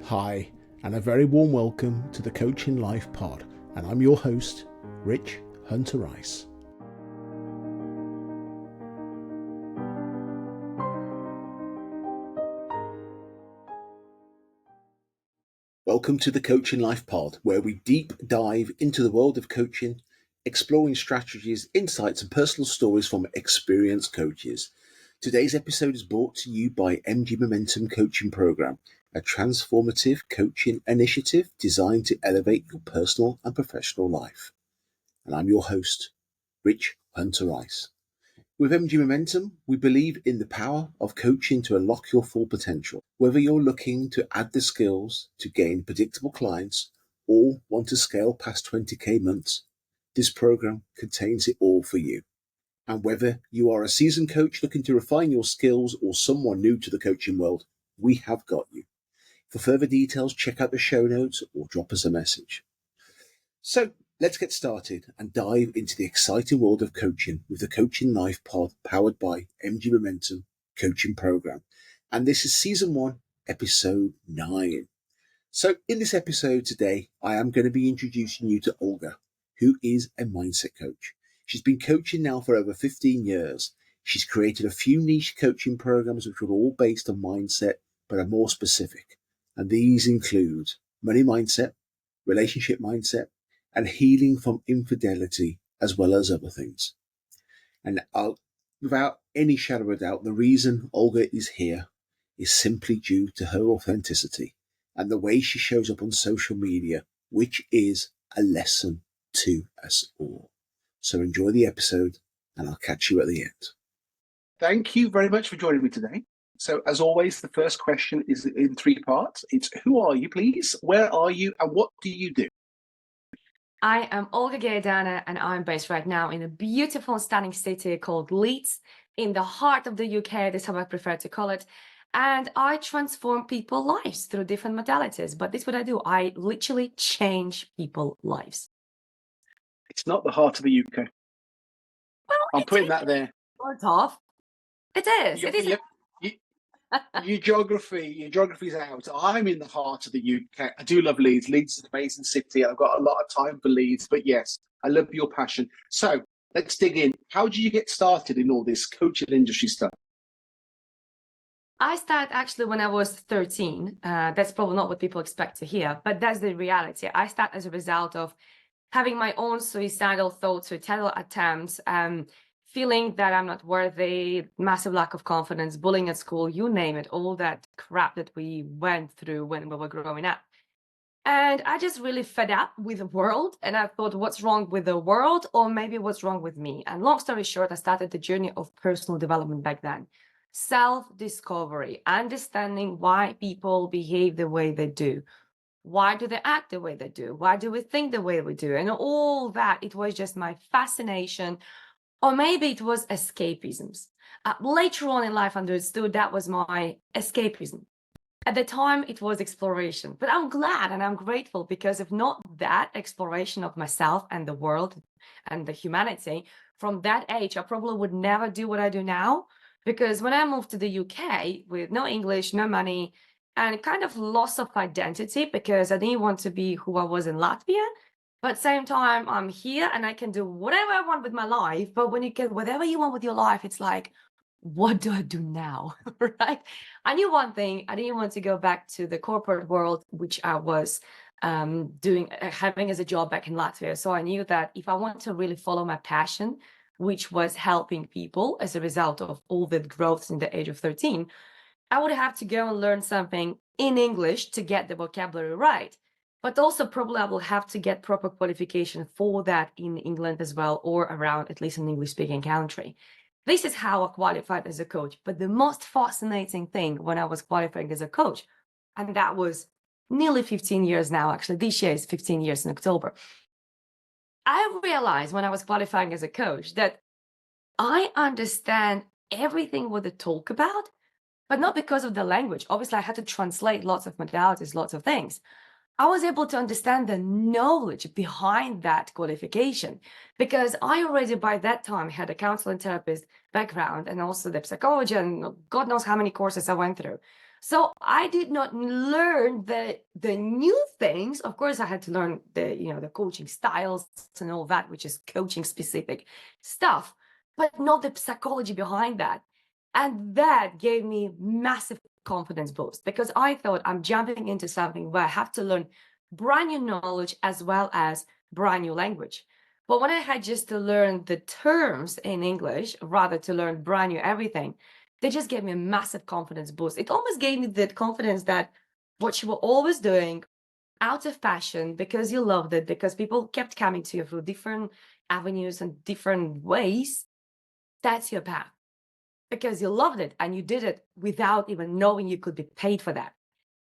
Hi, and a very warm welcome to the Coaching Life Pod, and I'm your host, Rich Hunter Rice. Welcome to the Coaching Life Pod, where we deep dive into the world of coaching, exploring strategies, insights, and personal stories from experienced coaches. Today's episode is brought to you by MG Momentum Coaching Program, a transformative coaching initiative designed to elevate your personal and professional life. And I'm your host, Rich Hunter Rice. With MG Momentum, we believe in the power of coaching to unlock your full potential. Whether you're looking to add the skills to gain predictable clients or want to scale past 20K months, this program contains it all for you. And whether you are a seasoned coach looking to refine your skills or someone new to the coaching world, we have got you. For further details, check out the show notes or drop us a message. So let's get started and dive into the exciting world of coaching with the Coaching Life Pod powered by MG Momentum Coaching Program. And this is Season 1, Episode 9. So in this episode today, I am going to be introducing you to Olga, who is a mindset coach. She's been coaching now for over 15 years. She's created a few niche coaching programs which are all based on mindset, but are more specific. And these include money mindset, relationship mindset, and healing from infidelity, as well as other things. And without any shadow of a doubt, the reason Olga is here is simply due to her authenticity and the way she shows up on social media, which is a lesson to us all. So enjoy the episode, and I'll catch you at the end. Thank you very much for joining me today. So as always, the first question is in 3 parts. It's who are you, please? Where are you? And what do you do? I am Olga Gerdana, and I'm based right now in a beautiful and stunning city called Leeds, in the heart of the UK. That's how I prefer to call it. And I transform people's lives through different modalities. But this is what I do. I literally change people's lives. It's not the heart of the UK. Well, I'm putting that there. Sort of. It is. It is. Your geography's out. I'm in the heart of the UK. I do love Leeds. Leeds is an amazing city. I've got a lot of time for Leeds, but yes, I love your passion. So let's dig in. How did you get started in all this coaching industry stuff? I started actually when I was 13. That's probably not what people expect to hear, but that's the reality. I started as a result of having my own suicidal thoughts, suicidal attempts, feeling that I'm not worthy, massive lack of confidence, bullying at school, you name it, all that crap that we went through when we were growing up. And I just really fed up with the world. And I thought, what's wrong with the world? Or maybe what's wrong with me? And long story short, I started the journey of personal development back then. Self-discovery, understanding why people behave the way they do. Why do they act the way they do? Why do we think the way we do? And all that, it was just my fascination, or maybe it was escapisms. Later on in life, I understood that was my escapism. At the time, it was exploration. But I'm glad and I'm grateful, because if not that exploration of myself and the world and the humanity, from that age, I probably would never do what I do now. Because when I moved to the UK with no English, no money, and kind of loss of identity, because I didn't want to be who I was in Latvia. But at the same time, I'm here and I can do whatever I want with my life. But when you get whatever you want with your life, it's like, what do I do now? Right? I knew one thing. I didn't want to go back to the corporate world, which I was having as a job back in Latvia. So I knew that if I want to really follow my passion, which was helping people as a result of all the growth in the age of 13, I would have to go and learn something in English to get the vocabulary right. But also probably I will have to get proper qualification for that in England as well, or around at least an English-speaking country. This is how I qualified as a coach. But the most fascinating thing when I was qualifying as a coach, and that was nearly 15 years now, actually, this year is 15 years in October. I realized when I was qualifying as a coach that I understand everything what they talk about, but not because of the language. Obviously, I had to translate lots of modalities, lots of things. I was able to understand the knowledge behind that qualification, because I already by that time had a counselor and therapist background, and also the psychology, and God knows how many courses I went through. So I did not learn the new things. Of course, I had to learn the coaching styles and all that, which is coaching specific stuff, but not the psychology behind that. And that gave me massive confidence boost because I thought I'm jumping into something where I have to learn brand new knowledge as well as brand new language. But when I had just to learn the terms in English rather to learn brand new everything, they just gave me a massive confidence boost. It almost gave me the confidence that what you were always doing out of passion because you loved it, because people kept coming to you through different avenues and different ways, that's your path because you loved it and you did it without even knowing you could be paid for that.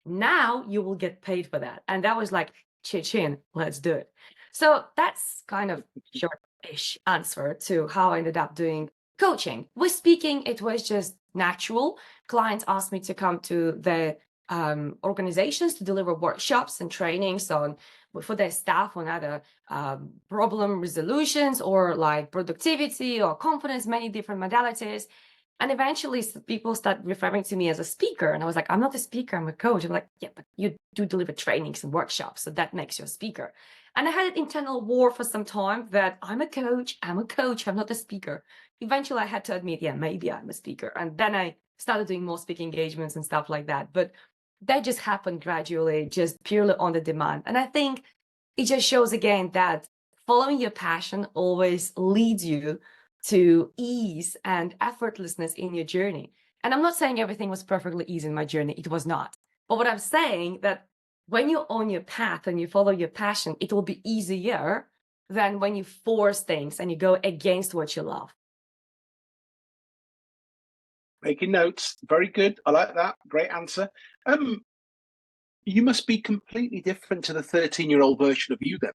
Now you will get paid for that. And that was like, chin, let's do it. So that's kind of short-ish answer to how I ended up doing coaching. With speaking, it was just natural. Clients asked me to come to their organizations to deliver workshops and trainings on for their staff on other problem resolutions or like productivity or confidence, many different modalities. And eventually people start referring to me as a speaker. And I was like, I'm not a speaker, I'm a coach. I'm like, yeah, but you do deliver trainings and workshops. So that makes you a speaker. And I had an internal war for some time that I'm a coach, I'm not a speaker. Eventually I had to admit, yeah, maybe I'm a speaker. And then I started doing more speaking engagements and stuff like that. But that just happened gradually, just purely on the demand. And I think it just shows again that following your passion always leads you to ease and effortlessness in your journey. And I'm not saying everything was perfectly easy in my journey. It was not. But what I'm saying that when you're on your path and you follow your passion, it will be easier than when you force things and you go against what you love. Making notes. Very good. I like that. Great answer. You must be completely different to the 13-year-old version of you then.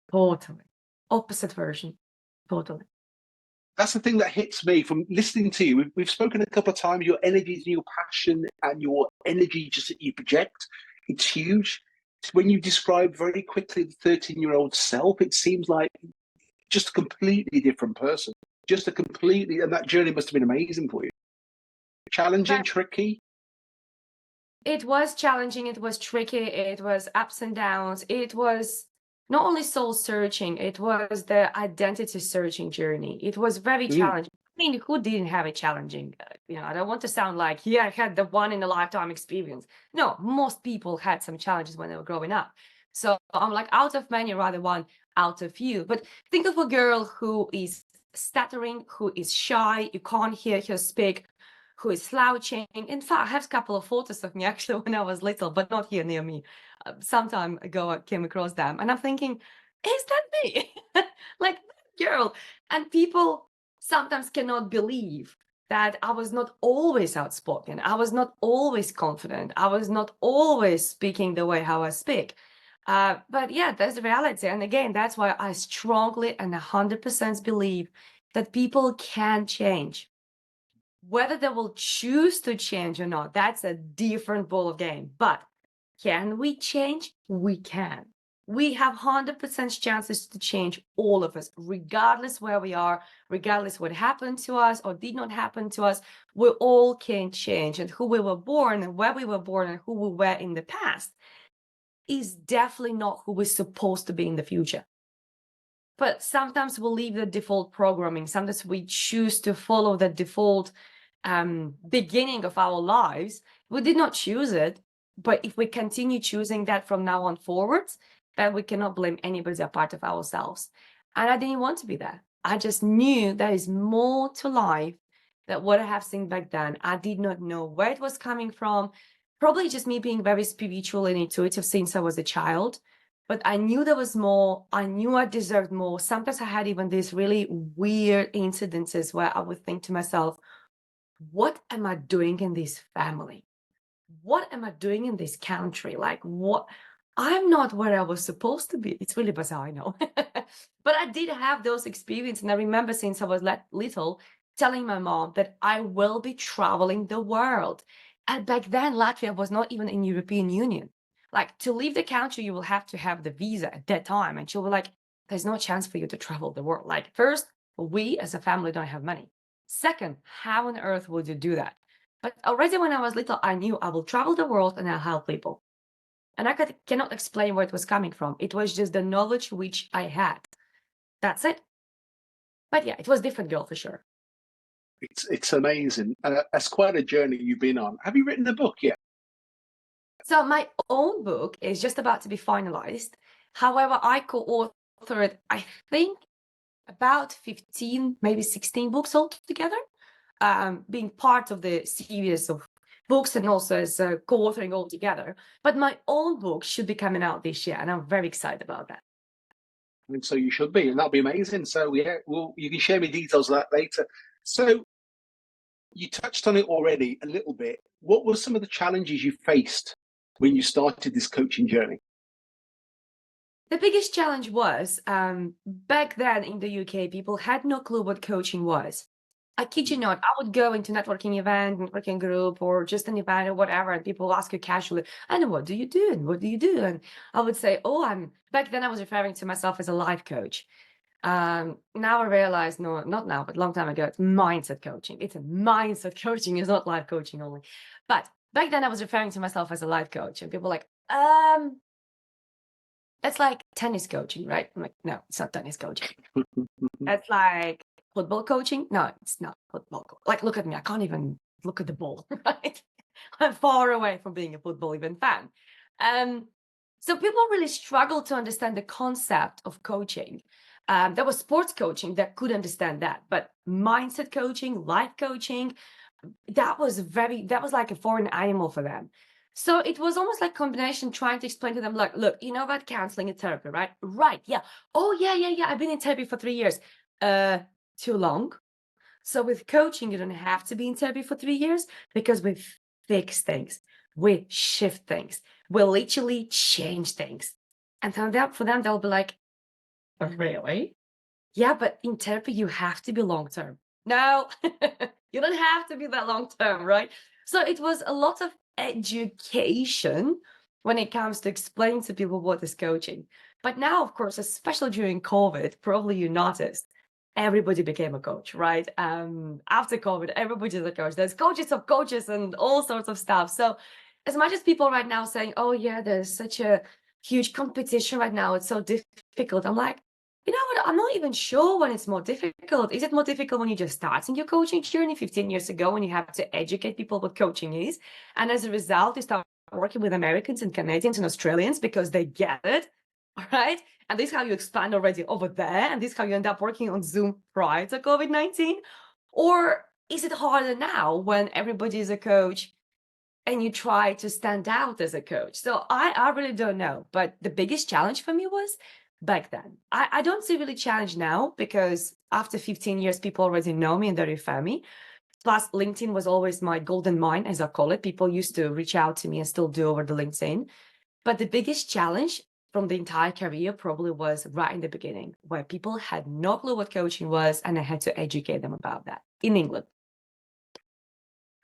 Totally. Opposite version. Totally. That's the thing that hits me from listening to you. We've spoken a couple of times. Your energy and your passion and your energy just that you project, it's huge. When you describe very quickly the 13-year-old self, it seems like just a completely different person. And that journey must have been amazing for you. Challenging, tricky. It was challenging, it was tricky, it was ups and downs. It was not only soul searching, it was the identity searching journey. It was very challenging. I mean, who didn't have a challenging? I don't want to sound like, yeah, I had the one in a lifetime experience. No, most people had some challenges when they were growing up. So I'm like, out of many, rather one out of few. But think of a girl who is stuttering, who is shy, you can't hear her speak, who is slouching. In fact, I have a couple of photos of me actually when I was little, but not here near me. Some time ago, I came across them, and I'm thinking, is that me? Like that girl. And people sometimes cannot believe that I was not always outspoken. I was not always confident. I was not always speaking the way how I speak. But yeah, that's the reality. And again, that's why I strongly and 100% believe that people can change. Whether they will choose to change or not, that's a different ball of game. But can we change? We can. We have 100% chances to change, all of us, regardless where we are, regardless what happened to us or did not happen to us. We all can change. And who we were born and where we were born and who we were in the past is definitely not who we're supposed to be in the future. But sometimes we leave the default programming. Sometimes we choose to follow the default beginning of our lives. We did not choose it, but if we continue choosing that from now on forwards, then we cannot blame anybody apart of ourselves. And I didn't want to be that. I just knew there is more to life than what I have seen back then. I did not know where it was coming from. Probably just me being very spiritual and intuitive since I was a child. But I knew there was more. I knew I deserved more. Sometimes I had even these really weird incidences where I would think to myself, what am I doing in this family? What am I doing in this country? Like, what? I'm not where I was supposed to be. It's really bizarre, I know. But I did have those experiences. And I remember since I was little telling my mom that I will be traveling the world. And back then, Latvia was not even in European Union. Like, to leave the country, you will have to have the visa at that time. And she was like, there's no chance for you to travel the world. Like, first, we as a family don't have money. Second, how on earth would you do that? But already when I was little, I knew I will travel the world and I'll help people. And cannot explain where it was coming from. It was just the knowledge which I had. That's it. But yeah, it was different, girl, for sure. It's amazing. That's quite a journey you've been on. Have you written a book yet? So my own book is just about to be finalized. However, I co-authored, I think, about 15, maybe 16 books altogether, being part of the series of books and also as co-authoring all together. But my own book should be coming out this year, and I'm very excited about that. And so you should be, and that'll be amazing. So yeah, well, you can share me details of that later. So you touched on it already a little bit. What were some of the challenges you faced when you started this coaching journey? The biggest challenge was back then in the UK, people had no clue what coaching was. I kid you not, I would go into networking event, networking group, or just an event or whatever, and people ask you casually, and what do you do? And what do you do? And I would say, oh, back then I was referring to myself as a life coach. Now I realize, no, not now, but a long time ago, it's mindset coaching. It's a mindset coaching, it's not life coaching only. But back then I was referring to myself as a life coach, and people were like, that's like tennis coaching, right? I'm like, no, it's not tennis coaching. That's like football coaching. No, it's not football. Like, look at me. I can't even look at the ball, right? I'm far away from being a football even fan. So people really struggle to understand the concept of coaching. There was sports coaching that could understand that, but mindset coaching, life coaching, that was like a foreign animal for them. So it was almost like combination trying to explain to them, like, look, you know about counseling and therapy, right? Right, yeah. Oh, yeah. I've been in therapy for 3 years. Too long. So with coaching, you don't have to be in therapy for 3 years because we fix things, we shift things, we literally change things. And then for them, they'll be like, really? Yeah, but in therapy, you have to be long term. No, you don't have to be that long term, right? So it was a lot of education when it comes to explaining to people what is coaching. But now, of course, especially during COVID, probably you noticed everybody became a coach, right? After COVID, everybody's a coach. There's coaches of coaches and all sorts of stuff. So as much as people right now saying, oh yeah, there's such a huge competition right now, it's so difficult. I'm like, you know what? I'm not even sure when it's more difficult. Is it more difficult when you're just starting your coaching journey 15 years ago when you have to educate people what coaching is? And as a result, you start working with Americans and Canadians and Australians because they get it, all right? And this is how you expand already over there. And this is how you end up working on Zoom prior to COVID-19. Or is it harder now when everybody is a coach and you try to stand out as a coach? So I really don't know. But the biggest challenge for me was back then. I don't see really challenge now because after 15 years, people already know me and they refer me. Plus, LinkedIn was always my golden mine, as I call it. People used to reach out to me and still do over the LinkedIn. But the biggest challenge from the entire career probably was right in the beginning, where people had no clue what coaching was, and I had to educate them about that in England.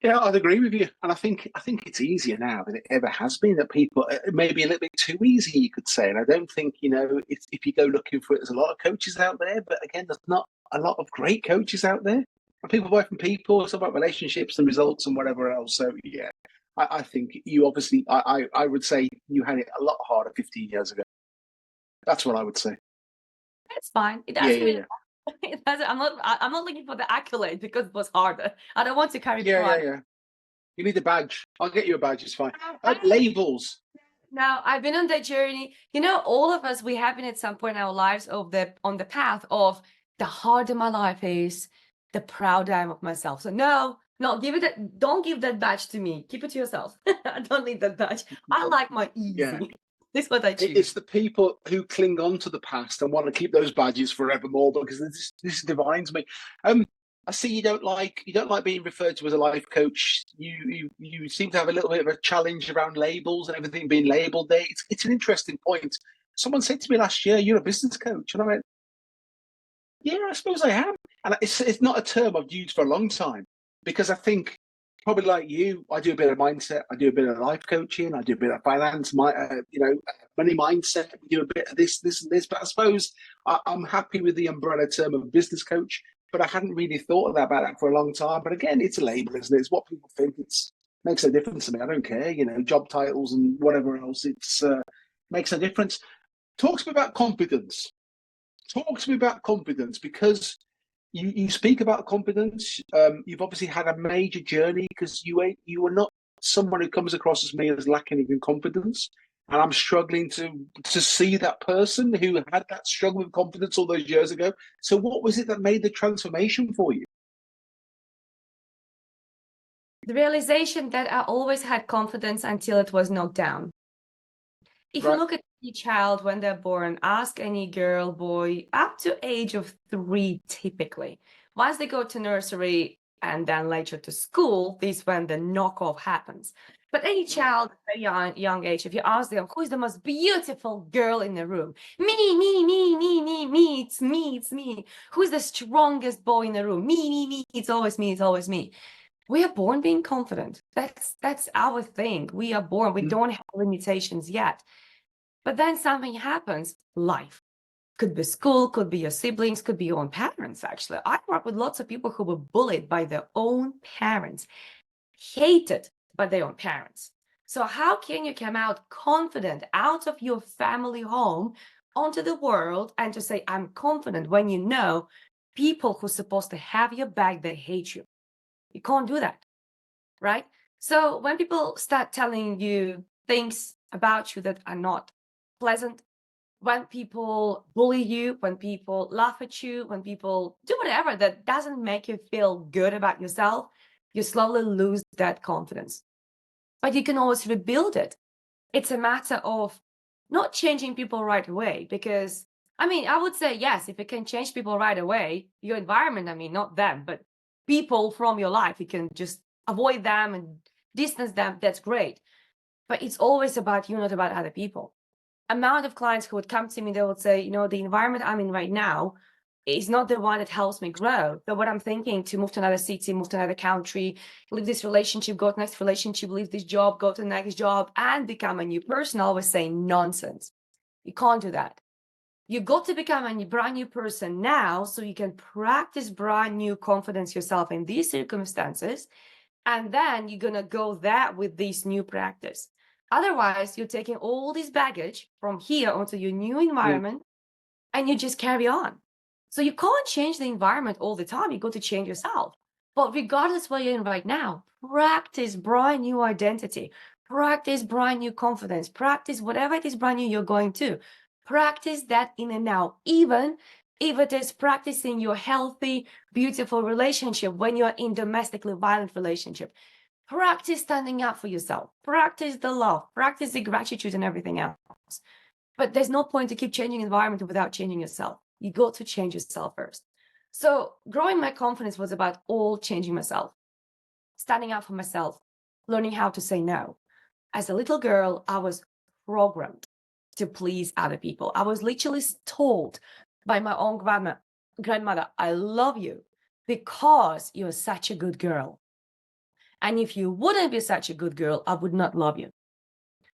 Yeah, I'd agree with you, and I think it's easier now than it ever has been. That people maybe a little bit too easy, you could say. And I don't think if you go looking for it, there's a lot of coaches out there, but again, there's not a lot of great coaches out there. And people buy from people. It's about relationships and results and whatever else. So yeah, I think you obviously, I would say you had it a lot harder 15 years ago. That's what I would say. That's fine. It Yeah, doesn't yeah, mean yeah, I'm not looking for the accolade because it was harder. I don't want to carry yeah, yeah, pride. yeah. You need a badge. I'll get you a badge. It's fine. I Labels. Now, I've been on that journey. You know, all of us, we have been at some point in our lives on the path of the harder my life is, the prouder I am of myself. So no, don't give that badge to me. Keep it to yourself. I don't need that badge. I like my Yeah. easy. This is what I choose. It's the people who cling on to the past and want to keep those badges forevermore because this defines me. I see you don't like being referred to as a life coach. You seem to have a little bit of a challenge around labels and everything being labelled there. It's an interesting point. Someone said to me last year, "You're a business coach," and I went, "Yeah, I suppose I am." And it's not a term I've used for a long time because I think probably like you, I do a bit of mindset, I do a bit of life coaching, I do a bit of finance, money mindset, we do a bit of this, and this. But I suppose I'm happy with the umbrella term of business coach but I hadn't really thought about that for a long time. But again, it's a label, isn't it? It's what people think. It's makes a difference to me. I don't care, job titles and whatever else. It's makes a difference. Talk to me about confidence. Talk to me about confidence, because you speak about confidence. You've obviously had a major journey, because you were not someone who comes across as me as lacking in confidence. And I'm struggling to see that person who had that struggle with confidence all those years ago. So what was it that made the transformation for you? The realization that I always had confidence until it was knocked down. If you Right. look at any child when they're born, ask any girl, boy, up to age of 3, typically. Once they go to nursery and then later to school, this when the knockoff happens. But any child at a young age, if you ask them, who is the most beautiful girl in the room? Me, it's me. Who is the strongest boy in the room? Me, it's always me, it's always me. We are born being confident. That's our thing. We are born, we don't have limitations yet. But then something happens, life. Could be school, could be your siblings, could be your own parents, actually. I work with lots of people who were bullied by their own parents, hated by their own parents. So how can you come out confident out of your family home onto the world and to say, I'm confident, when you know people who're supposed to have your back, they hate you? You can't do that, right? So when people start telling you things about you that are not pleasant, when people bully you, when people laugh at you, when people do whatever that doesn't make you feel good about yourself, you slowly lose that confidence. But you can always rebuild it. It's a matter of not changing people right away, because I would say yes, if you can change people right away, your environment, not them, but people from your life, you can just avoid them and distance them, that's great. But it's always about you, not about other people. Amount of clients who would come to me, they would say, the environment I'm in right now is not the one that helps me grow. So what I'm thinking to move to another city, move to another country, leave this relationship, go to the next relationship, leave this job, go to the next job, and become a new person, I always say nonsense. You can't do that. You got to become a brand new person now so you can practice brand new confidence yourself in these circumstances. And then you're going to go there with this new practice. Otherwise, you're taking all this baggage from here onto your new environment and you just carry on. So you can't change the environment all the time. You got to change yourself. But regardless where you're in right now, practice brand new identity, practice brand new confidence, practice whatever it is brand new you're going to. Practice that in and now, even if it is practicing your healthy, beautiful relationship when you're in domestically violent relationship. Practice standing up for yourself. Practice the love. Practice the gratitude and everything else. But there's no point to keep changing environment without changing yourself. You got to change yourself first. So growing my confidence was about all changing myself, standing up for myself, learning how to say no. As a little girl, I was programmed to please other people. I was literally told by my own grandmother, I love you because you're such a good girl. And if you wouldn't be such a good girl, I would not love you.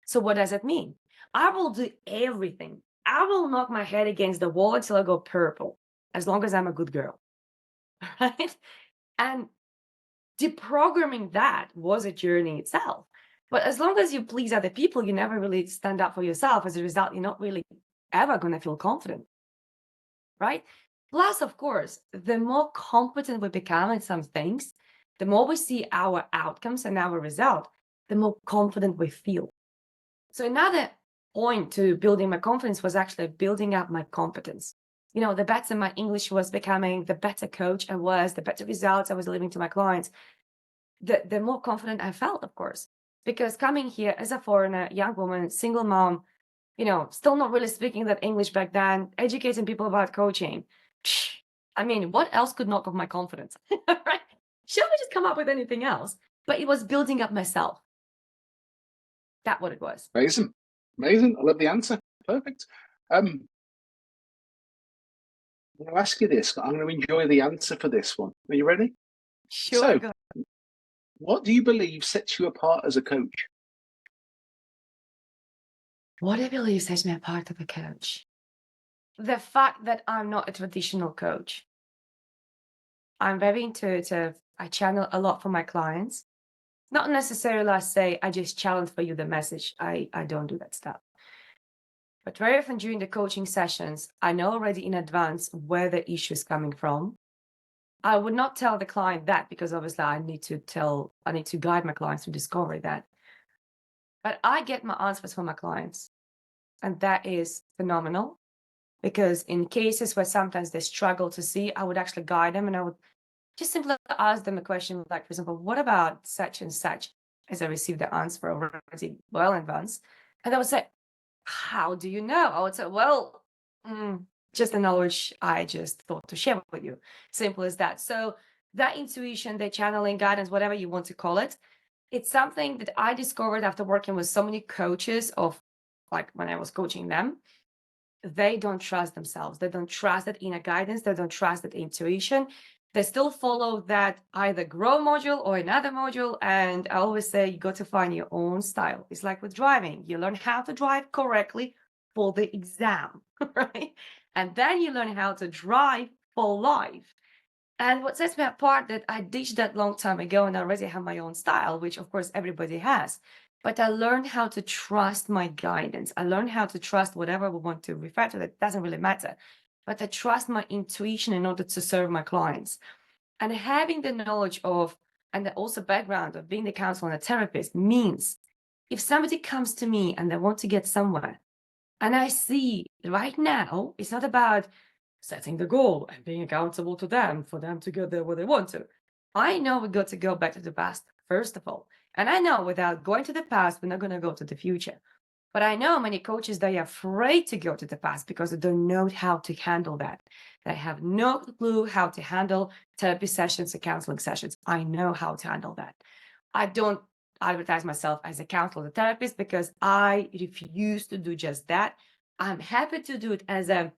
So what does it mean? I will do everything. I will knock my head against the wall until I go purple, as long as I'm a good girl, right? And deprogramming that was a journey itself. But as long as you please other people, you never really stand up for yourself. As a result, you're not really ever going to feel confident, right? Plus, of course, the more competent we become in some things, the more we see our outcomes and our result, the more confident we feel. So another point to building my confidence was actually building up my competence. The better my English was becoming, the better coach I was, the better results I was delivering to my clients, the more confident I felt, of course. Because coming here as a foreigner, young woman, single mom, still not really speaking that English back then, educating people about coaching. What else could knock off my confidence, right? Shall we just come up with anything else? But it was building up myself. That's what it was. Amazing. Amazing. I love the answer. Perfect. I'm going to ask you this. I'm going to enjoy the answer for this one. Are you ready? Sure. So, go ahead. what do you believe sets you apart as a coach? What I believe sets me apart of a coach? The fact that I'm not a traditional coach. I'm very intuitive. I channel a lot for my clients. Not necessarily I say, I just challenge for you the message. I don't do that stuff. But very often during the coaching sessions, I know already in advance where the issue is coming from. I would not tell the client that because obviously I need to guide my clients to discover that. But I get my answers from my clients. And that is phenomenal because in cases where sometimes they struggle to see, I would actually guide them and I would just simply ask them a question like, for example, what about such and such? As I received the answer already well in advance. And I would say, how do you know? I would say, well, just the knowledge I just thought to share with you. Simple as that. So that intuition, the channeling, guidance, whatever you want to call it, it's something that I discovered after working with so many coaches of like when I was coaching them. They don't trust themselves. They don't trust that inner guidance. They don't trust that intuition. They still follow that either grow module or another module. And I always say you got to find your own style. It's like with driving. You learn how to drive correctly for the exam, right? And then you learn how to drive for life. And what sets me apart that I ditched that long time ago and I already have my own style, which of course everybody has. But I learned how to trust my guidance. I learned how to trust whatever we want to refer to. That doesn't really matter. But I trust my intuition in order to serve my clients. And having the knowledge of, and the also background of being the counselor and a therapist means if somebody comes to me and they want to get somewhere, and I see right now, it's not about setting the goal and being accountable to them for them to get there where they want to. I know we got to go back to the past, first of all. And I know without going to the past, we're not going to go to the future. But I know many coaches, they are afraid to go to the past because they don't know how to handle that. They have no clue how to handle therapy sessions or counseling sessions. I know how to handle that. I don't advertise myself as a counselor or therapist because I refuse to do just that. I'm happy to do it as a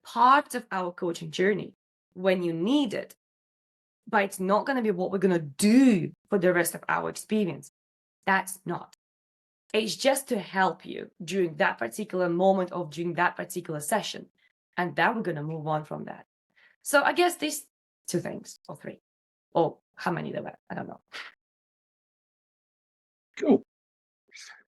part of our coaching journey when you need it, but it's not going to be what we're going to do for the rest of our experience. That's not. It's just to help you during that particular moment of during that particular session. And then we're going to move on from that. So I guess these two things or three, or how many there were, I don't know. Cool.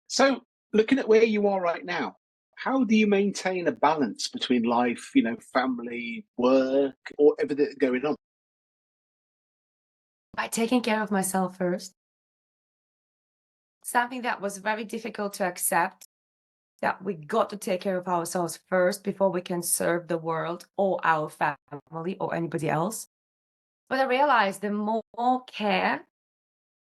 So looking at where you are right now, how do you maintain a balance between life, family, work, or everything going on? By taking care of myself first. Something that was very difficult to accept, that we got to take care of ourselves first before we can serve the world or our family or anybody else. But I realized the more care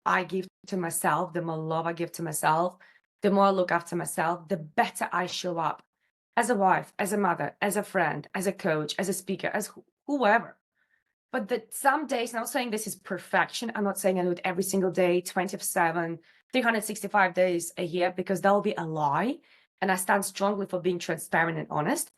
I give to myself, the more love I give to myself, the more I look after myself, the better I show up as a wife, as a mother, as a friend, as a coach, as a speaker, as whoever. But that some days, I'm not saying this is perfection. I'm not saying I do it every single day, 24/7, 365 days a year, because that will be a lie. And I stand strongly for being transparent and honest.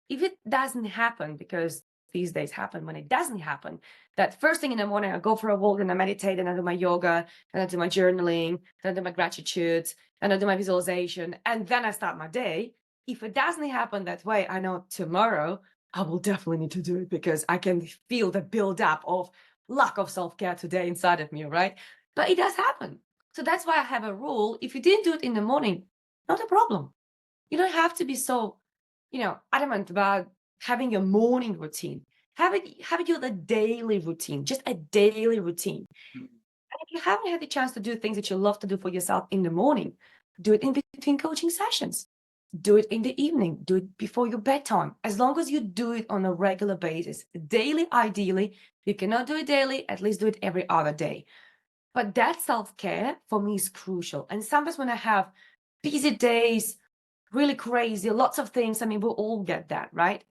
If it doesn't happen, because these days happen when it doesn't happen, that first thing in the morning, I go for a walk and I meditate and I do my yoga and I do my journaling, and I do my gratitude and I do my visualization, and then I start my day. If it doesn't happen that way, I know tomorrow I will definitely need to do it because I can feel the build-up of lack of self-care today inside of me, right? But it does happen. So that's why I have a rule. If you didn't do it in the morning, not a problem. You don't have to be so, adamant about having a morning routine. Have it your the daily routine, just a daily routine. And if you haven't had the chance to do things that you love to do for yourself in the morning, do it in between coaching sessions. Do it in the evening. Do it before your bedtime. As long as you do it on a regular basis, daily, ideally. If you cannot do it daily, at least do it every other day. But that self-care for me is crucial. And sometimes when I have busy days, really crazy, lots of things, I mean, we'll all get that, right?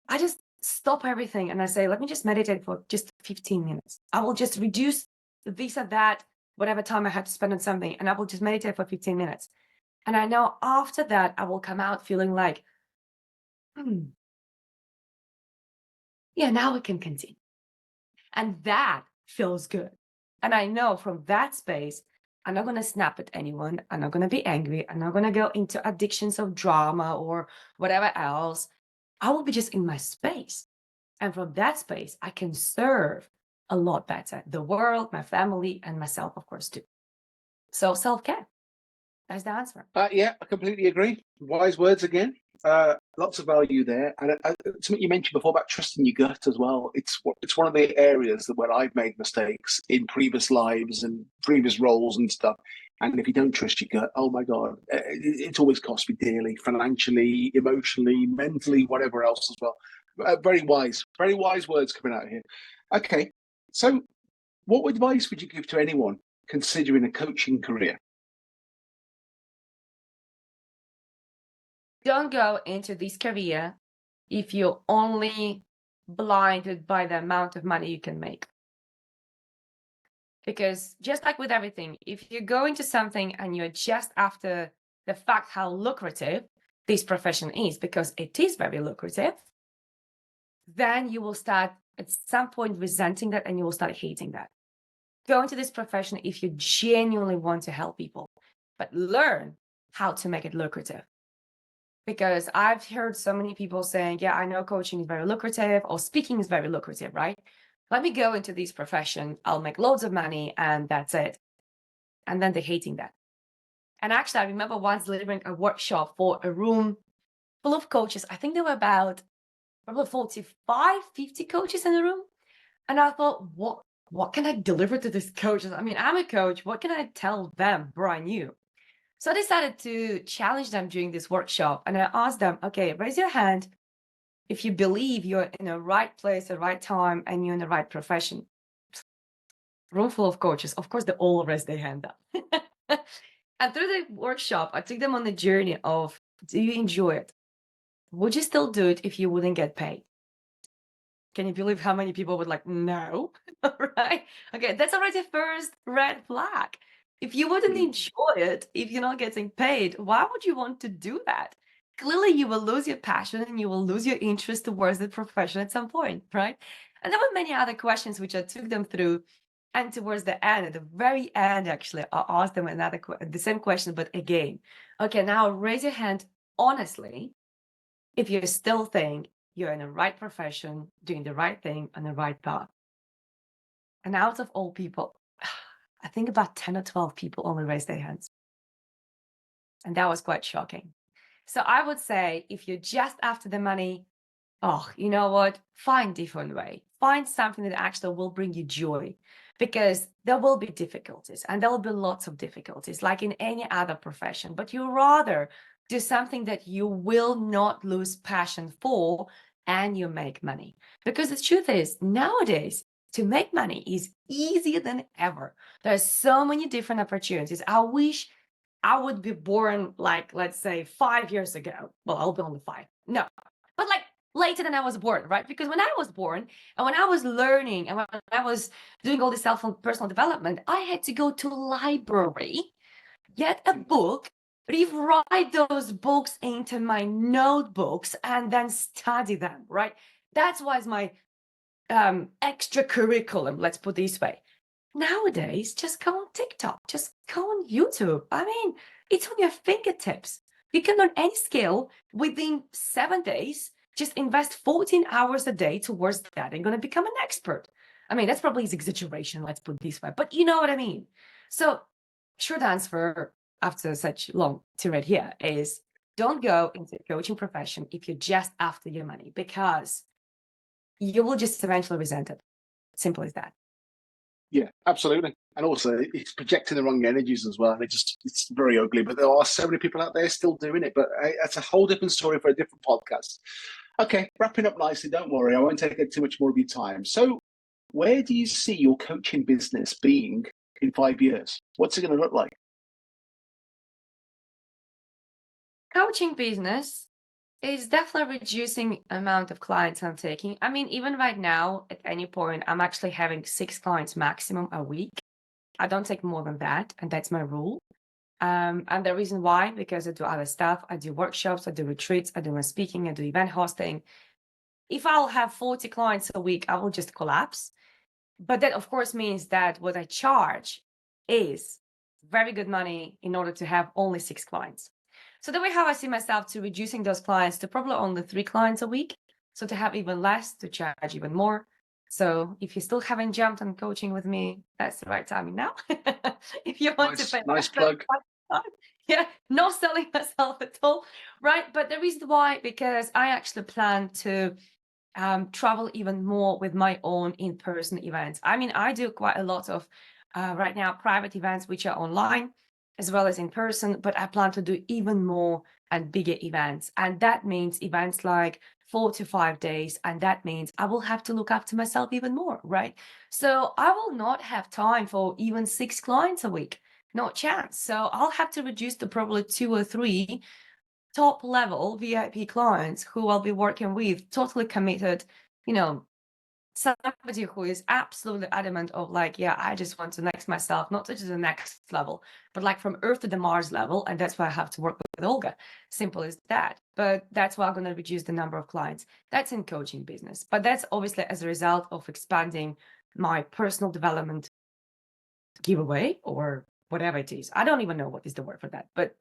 I just stop everything and I say, let me just meditate for just 15 minutes. I will just reduce this or that, whatever time I had to spend on something, and I will just meditate for 15 minutes. And I know after that, I will come out feeling like, yeah, now we can continue. And that feels good. And I know from that space, I'm not going to snap at anyone. I'm not going to be angry. I'm not going to go into addictions of drama or whatever else. I will be just in my space. And from that space, I can serve a lot better the world, my family, and myself, of course, too. So self-care, that's the answer. Yeah, I completely agree. Wise words again. Lots of value there, and something you mentioned before about trusting your gut as well. It's one of the areas that where I've made mistakes in previous lives and previous roles and stuff. And if you don't trust your gut, oh my God, it's always cost me dearly, financially, emotionally, mentally, whatever else as well. Very wise words coming out here. Okay, so what advice would you give to anyone considering a coaching career? Don't go into this career if you're only blinded by the amount of money you can make. Because just like with everything, if you go into something and you're just after the fact how lucrative this profession is, because it is very lucrative, then you will start at some point resenting that and you will start hating that. Go into this profession if you genuinely want to help people, but learn how to make it lucrative. Because I've heard so many people saying, yeah, I know coaching is very lucrative or speaking is very lucrative, right? Let me go into this profession. I'll make loads of money and that's it. And then they're hating that. And actually, I remember once delivering a workshop for a room full of coaches. I think there were about probably 45, 50 coaches in the room. And I thought, what can I deliver to these coaches? I mean, I'm a coach. What can I tell them brand new? So I decided to challenge them during this workshop. And I asked them, okay, raise your hand if you believe you're in the right place at the right time and you're in the right profession. Room full of coaches. Of course, they all raised their hand up. And through the workshop, I took them on the journey of, do you enjoy it? Would you still do it if you wouldn't get paid? Can you believe how many people would like, no, right? Okay, that's already the first red flag. If you wouldn't enjoy it, if you're not getting paid, why would you want to do that? Clearly, you will lose your passion and you will lose your interest towards the profession at some point, right? And there were many other questions which I took them through. And towards the end, at the very end, actually, I asked them the same question, but again, okay, now raise your hand honestly if you still think you're in the right profession, doing the right thing on the right path. And out of all people, I think about 10 or 12 people only raised their hands. And that was quite shocking. So I would say if you're just after the money, oh, you know what? Find different way. Find something that actually will bring you joy, because there will be difficulties and there will be lots of difficulties like in any other profession, but you rather do something that you will not lose passion for and you make money. Because the truth is, nowadays, to make money is easier than ever. There's so many different opportunities. I wish I would be born like, let's say 5 years ago. Well, I'll be only 5. No, but like later than I was born, right? Because when I was born and when I was learning and when I was doing all this self and personal development, I had to go to library, get a book, rewrite those books into my notebooks and then study them, right? That's why it's my extra curriculum, let's put it this way. Nowadays, just go on TikTok, just go on YouTube. I mean, it's on your fingertips. You can learn any skill within 7 days. Just invest 14 hours a day towards that and going to become an expert. I mean, that's probably exaggeration, let's put it this way, but you know what I mean. So short answer after such long tirade here is don't go into the coaching profession if you're just after your money, because you will just eventually resent it. Simple as that. Yeah, absolutely. And also, it's projecting the wrong energies as well. And it's very ugly. But there are so many people out there still doing it. But that's a whole different story for a different podcast. Okay, wrapping up nicely. Don't worry, I won't take too much more of your time. So, where do you see your coaching business being in 5 years? What's it going to look like? Coaching business is definitely reducing amount of clients I'm taking. I mean, even right now, at any point, I'm actually having 6 clients maximum a week. I don't take more than that, and that's my rule. And the reason why, because I do other stuff. I do workshops, I do retreats, I do my speaking, I do event hosting. If I'll have 40 clients a week, I will just collapse. But that, of course, means that what I charge is very good money in order to have only 6 clients. So the way how I see myself to reducing those clients to probably only 3 clients a week. So to have even less, to charge even more. So if you still haven't jumped on coaching with me, that's the right timing now. If you want to pay Nice less than plug. 5 yeah, not selling myself at all, right? But the reason why, because I actually plan to travel even more with my own in-person events. I mean, I do quite a lot of right now private events which are online as well as in person, but I plan to do even more and bigger events. And that means events like 4 to 5 days. And that means I will have to look after myself even more, right? So I will not have time for even 6 clients a week. No chance. So I'll have to reduce to probably 2 or 3 top level VIP clients who I'll be working with, totally committed, you know, somebody who is absolutely adamant of like, yeah, I just want to next myself, not to the next level, but like from Earth to the Mars level. And that's why I have to work with Olga. Simple as that. But that's why I'm going to reduce the number of clients. That's in coaching business. But that's obviously as a result of expanding my personal development giveaway or whatever it is. I don't even know what is the word for that, but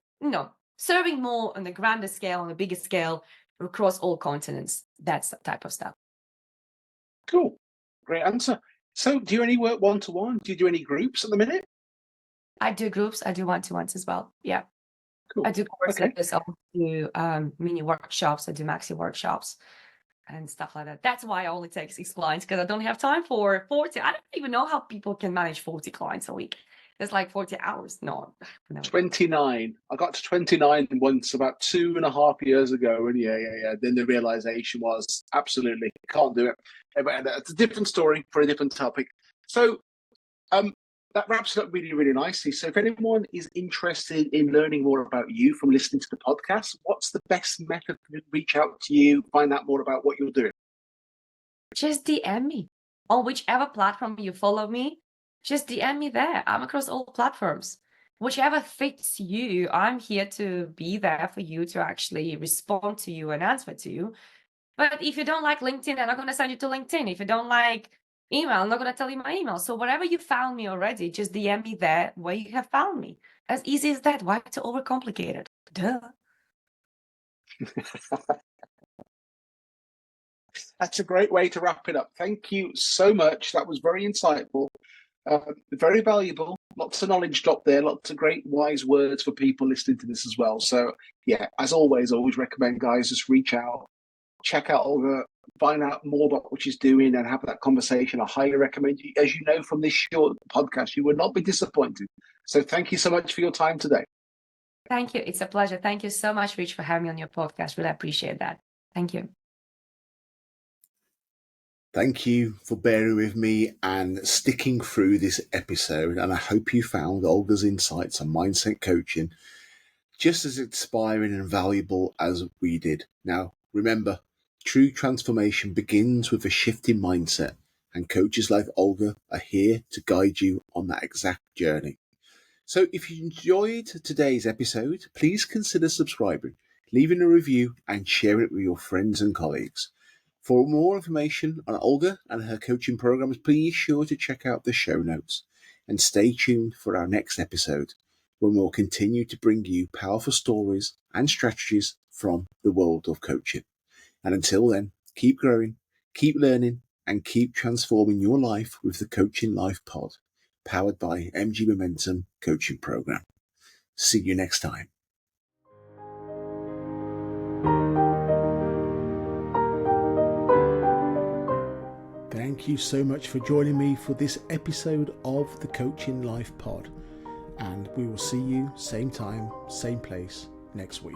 serving more on a grander scale, on a bigger scale across all continents. That's the type of stuff. Cool. Great answer. So do you only work one-to-one? Do you do any groups at the minute? I do groups. I do one-to-ones as well. Yeah. Cool. I do courses. Okay. I do mini workshops. I do maxi workshops and stuff like that. That's why I only take 6 clients, because I don't have time for 40. I don't even know how people can manage 40 clients a week. It's like 40 hours. No. 29. I got to 29 once about 2.5 years ago. And yeah. Then the realization was absolutely can't do it. But that's a different story for a different topic. So that wraps it up really, really nicely. So if anyone is interested in learning more about you from listening to the podcast, what's the best method to reach out to you, find out more about what you're doing? Just DM me on whichever platform you follow me. Just DM me there. I'm across all platforms. Whichever fits you, I'm here to be there for you to actually respond to you and answer to you. But if you don't like LinkedIn, I'm not going to send you to LinkedIn. If you don't like email, I'm not going to tell you my email. So wherever you found me already, just DM me there where you have found me. As easy as that. Why to overcomplicate it? Duh. That's a great way to wrap it up. Thank you so much. That was very insightful, very valuable. Lots of knowledge dropped there. Lots of great wise words for people listening to this as well. So yeah, as always recommend guys just reach out, check out Olga, find out more about what she's doing and have that conversation. I highly recommend you. As you know from this short podcast, you will not be disappointed. So thank you so much for your time today. Thank you. It's a pleasure. Thank you so much, Rich, for having me on your podcast. Really appreciate that. Thank you. Thank you for bearing with me and sticking through this episode. And I hope you found Olga's insights on mindset coaching just as inspiring and valuable as we did. Now, remember, true transformation begins with a shift in mindset, and coaches like Olga are here to guide you on that exact journey. So if you enjoyed today's episode, please consider subscribing, leaving a review, and sharing it with your friends and colleagues. For more information on Olga and her coaching programs, please be sure to check out the show notes and stay tuned for our next episode, when we'll continue to bring you powerful stories and strategies from the world of coaching. And until then, keep growing, keep learning, and keep transforming your life with the Coaching Life Pod, powered by MG Momentum Coaching Program. See you next time. Thank you so much for joining me for this episode of the Coaching Life Pod. And we will see you same time, same place next week.